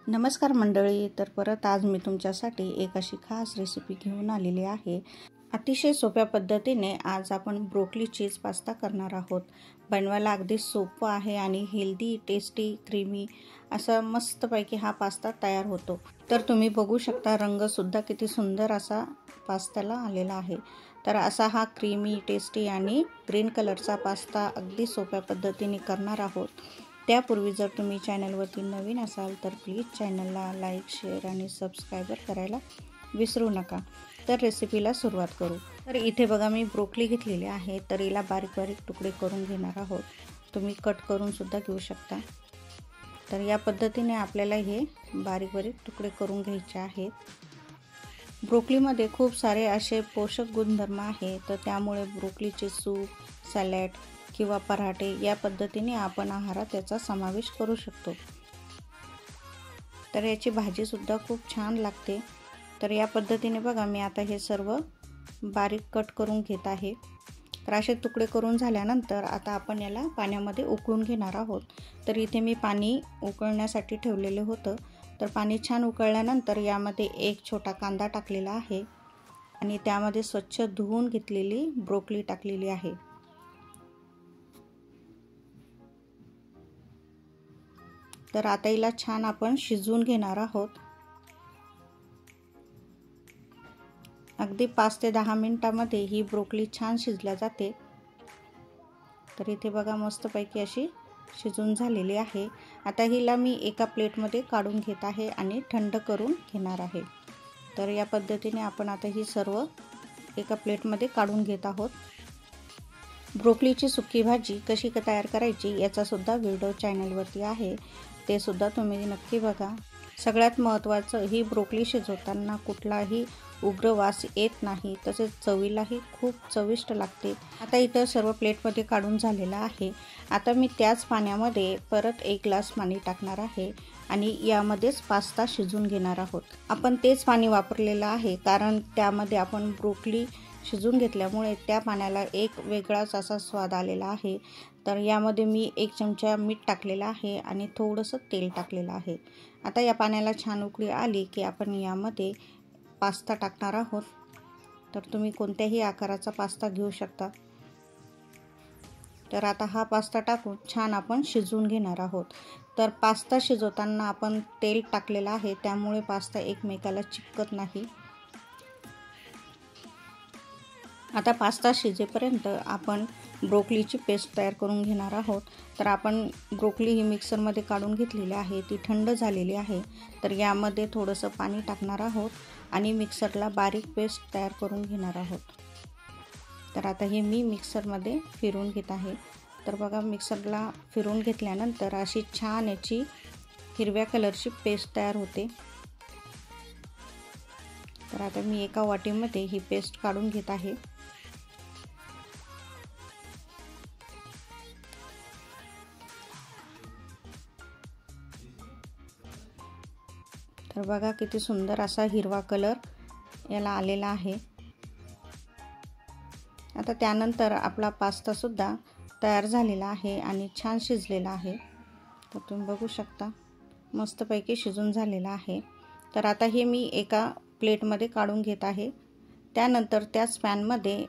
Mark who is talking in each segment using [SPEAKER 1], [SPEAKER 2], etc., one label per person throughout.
[SPEAKER 1] नमस्कार मंडळी, तर परत आज मी तुमच्यासाठी एक अशी खास रेसिपी घेऊन आलेली आहे। अतिशय सोप्या पद्धतीने आज आपण ब्रोकली चीज पास्ता करणार आहोत। बनवायला अगदी सोपं आहे आणि हेल्दी, टेस्टी, क्रीमी असा मस्तपैकी हा पास्ता तयार होतो। तर तुम्ही बघू शकता रंग सुद्धा किती सुंदर असा पास्त्याला आलेला आहे। तर असा हा क्रीमी, टेस्टी आणि ग्रीन कलरचा पास्ता अगदी सोप्या पद्धतीने करणार आहोत। त्यापूर्वी जर तुम्ही चॅनलवरती नवीन असाल तर प्लीज चॅनलला लाईक, शेअर आणि सबस्क्राइबर करायला विसरू नका। तर रेसिपीला सुरुवात करू। तर इथे बघा मी ब्रोकली घेतलेली आहे, तर हिला बारीक बारीक तुकडे करून घेणार आहोत। तुम्ही कट करून सुद्धा घेऊ शकता। तर या पद्धतीने आपल्याला हे बारीक बारीक तुकडे करून घ्यायचे आहेत। ब्रोकलीमध्ये खूप सारे असे पोषक गुणधर्म आहेत, तर त्यामुळे ब्रोकलीचे सूप, सॅलड किंवा पराठे या पद्धतीने आपण आहारात त्याचा समावेश करू शकतो। तर याची भाजी सुद्धा खूप छान लागते। तर या पद्धतीने बघा मी आता हे सर्व बारीक कट करून घेत आहे। तर असे तुकडे करून झाल्यानंतर आता आपण याला पाण्यामध्ये उकळून घेणार आहोत। तर इथे मी पाणी उकळण्यासाठी ठेवलेले होतं। तर पाणी छान उकळल्यानंतर यामध्ये एक छोटा कांदा टाकलेला आहे आणि त्यामध्ये स्वच्छ धुवून घेतलेली ब्रोकली टाकलेली आहे। तर आता हिला छान आपण शिजवून घेणार आहोत। अगदी 5 ते 10 मिनिटांमध्ये ही ब्रोकली छान शिजल्या जाते। तर इथे बघा मस्तपैकी अशी शिजून झालेली आहे। आता हिला मी एका प्लेटमध्ये काढून घेत आहे आणि थंड करून घेणार आहे। तर या पद्धतीने आपण आता ही सर्व एका प्लेटमध्ये काढून घेत आहोत। ब्रोकलीची सुकी भाजी कशी तयार करायची याचा सुद्धा व्हिडिओ चॅनलवरती आहे, ते सुद्धा तुम्ही नक्की बघा। सगळ्यात महत्त्वाचं ही ब्रोकली शिजवताना कुठलाही उग्र वास येत नाही, तसेच चवीलाही खूप चविष्ट लागते। आता इथं सर्व प्लेटमध्ये काढून झालेला आहे। आता मी त्याच पाण्यामध्ये परत 1 ग्लास पाणी टाकणार आहे आणि यामध्येच पास्ता शिजवून घेणार आहोत। आपण तेच पाणी वापरलेलं आहे, कारण त्यामध्ये आपण ब्रोकली शिजवून घेतल्यामुळे त्या पाण्याला एक वेगळाच असा स्वाद आलेला आहे। तर यामध्ये मी 1 चमचा मीठ टाकलेला आहे आणि थोडंसं तेल टाकलेलं आहे। आता या पाण्याला छान उकळी आली की आपण यामध्ये पास्ता टाकणार आहोत। तर तुम्ही कोणत्याही आकाराचा पास्ता घेऊ शकता। तर आता हा पास्ता टाकून छान आपण शिजवून घेणार आहोत। तर पास्ता शिजवताना आपण तेल टाकलेलं आहे, त्यामुळे पास्ता एकमेकाला चिपकत नाही। आता पास्ता शिजेपर्यंत आपण ब्रोकलीची पेस्ट तयार करून घेणार आहोत। तर आपण ब्रोकली ही मिक्सरमध्ये काढून घेतलेली आहे, ती थंड झालेली आहे। तर यामध्ये थोडंसं पाणी टाकणार आहोत आणि मिक्सरला बारीक पेस्ट तयार करून घेणार आहोत। तर आता हे मी मिक्सरमध्ये फिरवून घेत आहे। तर बघा मिक्सरला फिरवून घेतल्यानंतर अशी छान याची हिरव्या कलरची पेस्ट तयार होते। तर आता मी एका वाटीमध्ये ही पेस्ट काढून घेत आहे। तर बघा किती सुंदर असा हिरवा कलर याला आलेला आहे। आता त्यानंतर आपला पास्ता सुद्धा तयार झालेला आहे आणि छान शिजलेला आहे। तर तुम्ही बघू शकता मस्तपैकी शिजून झालेला आहे। तर आता हे मी एका प्लेटमध्ये काढून घेत आहे। त्यानंतर त्याच पॅनमध्ये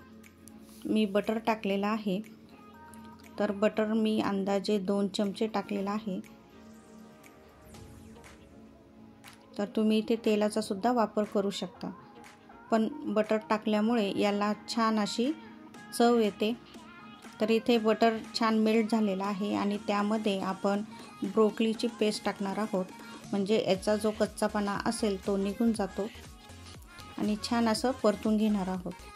[SPEAKER 1] मी बटर टाकलेला आहे। तर बटर मी अंदाजे 2 चमचे टाकलेला आहे। तर तुम्ही इथे तेलाचा सुद्धा वापर करू शकता, पण बटर टाकल्यामुळे याला छान अशी चव येते। तर इथे बटर छान मेल्ट झालेला आहे आणि त्यामध्ये आपण ब्रोकलीची पेस्ट टाकणार आहोत, म्हणजे याचा जो कच्चापणा असेल तो निघून जातो आणि छान असं परतून घेणार आहोत।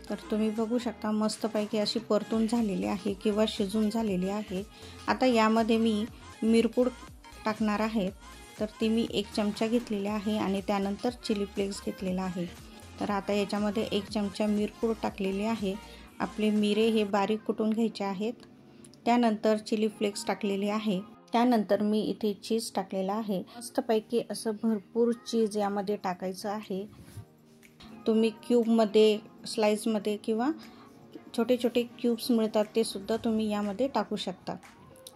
[SPEAKER 1] तर तुम्ही बघू शकता मस्तपैकी अशी परतून झालेली आहे किंवा शिजून झालेली आहे। आता यामध्ये मी मिरपूड टाकणार आहे। तर ती मी 1 चमचा घेतलेली आहे आणि त्यानंतर चिली फ्लेक्स घेतलेला आहे। तर आता याच्यामध्ये 1 चमचा मिरपूड टाकलेली आहे। आपले मिरे हे बारीक कुटून घ्यायचे आहेत। त्यानंतर चिली फ्लेक्स टाकलेले आहे। त्यानंतर मी इथे चीज टाकलेला आहे। मस्तपैकी असं भरपूर चीज यामध्ये टाकायचं आहे। तुम्ही क्यूबमध्ये, स्लाइसमध्ये किंवा छोटे छोटे क्यूब्स मिळतात ते सुद्धा तुम्ही यामध्ये टाकू शकता।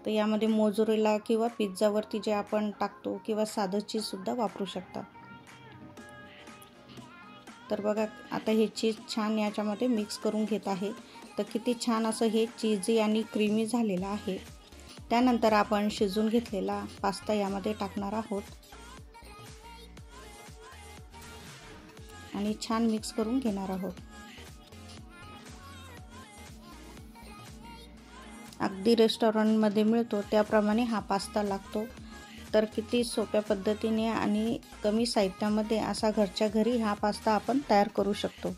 [SPEAKER 1] तर यामध्ये मोझरेला किंवा पिझ्झावरती जे आपण टाकतो किंवा साधं चीजसुद्धा वापरू शकता। तर बघा आता हे चीज छान याच्यामध्ये मिक्स करून घेत आहे। तर किती छान असं हे चीजी आणि क्रीमी झालेलं आहे। त्यानंतर आपण शिजून घेतलेला पास्ता यामध्ये टाकणार आहोत आणि छान मिक्स करून घेणार आहोत। अगदी रेस्टॉरंटमध्ये मिळतो त्याप्रमाणे हा पास्ता लागतो। तर किती सोप्या पद्धतीने आणि कमी साहित्यामध्ये असा घरच्या घरी हा पास्ता आपण तयार करू शकतो।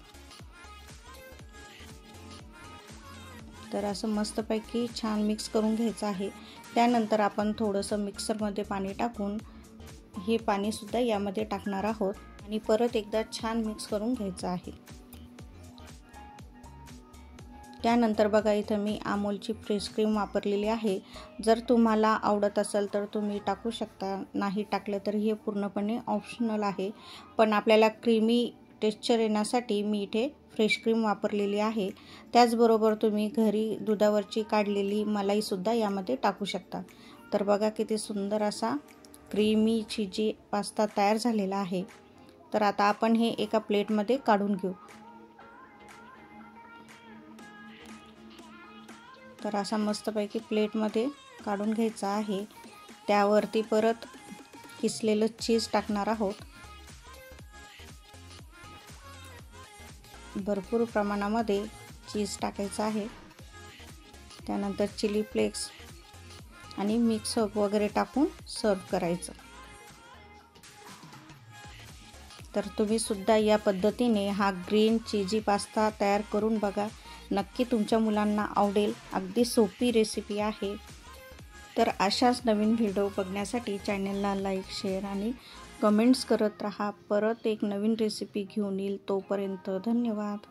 [SPEAKER 1] तर असं मस्तपैकी छान मिक्स करून घ्यायचं आहे। त्यानंतर आपण थोडंसं मिक्सरमध्ये पाणी टाकून हे पाणीसुद्धा यामध्ये टाकणार आहोत आणि परत एकदा छान मिक्स करून घ्यायचं आहे। त्यानंतर बघा इथं मी अमूलची फ्रेश क्रीम वापरलेली आहे। जर तुम्हाला आवडत असेल तर तुम्ही टाकू शकता, नाही टाकलं तर हे पूर्णपणे ऑप्शनल आहे। पण आपल्याला क्रीमी टेक्स्चर येण्यासाठी मी इथे फ्रेश क्रीम वापरलेली आहे। त्याचबरोबर तुम्ही घरी दुधावरची काढलेली मलाईसुद्धा यामध्ये टाकू शकता। तर बघा किती सुंदर असा क्रीमी चीजी पास्ता तयार झालेला आहे। तर आता आपण हे एका प्लेटमध्ये काढून घेऊ। तर असा मस्तपैकी प्लेटमध्ये काढून घ्यायचा आहे। त्यावरती परत किसलेलं चीज टाकणार आहोत। भरपूर प्रमाणामध्ये चीज टाकायचं आहे। त्यानंतर चिली फ्लेक्स आणि मिक्स हर्ब वगैरे टाकून सर्व करायचं। तर तुम्ही सुद्धा या पद्धतीने हा ग्रीन चीजी पास्ता तयार करून बघा, नक्की तुमच्या मुलांना आवडेल। अगदी सोपी रेसिपी आहे। तर अशाच नवीन व्हिडिओ बघण्यासाठी चॅनलला लाईक, शेअर आणि कमेंट्स करत राहा। परत एक नवीन रेसिपी घेऊन येईल, तोपर्यंत धन्यवाद।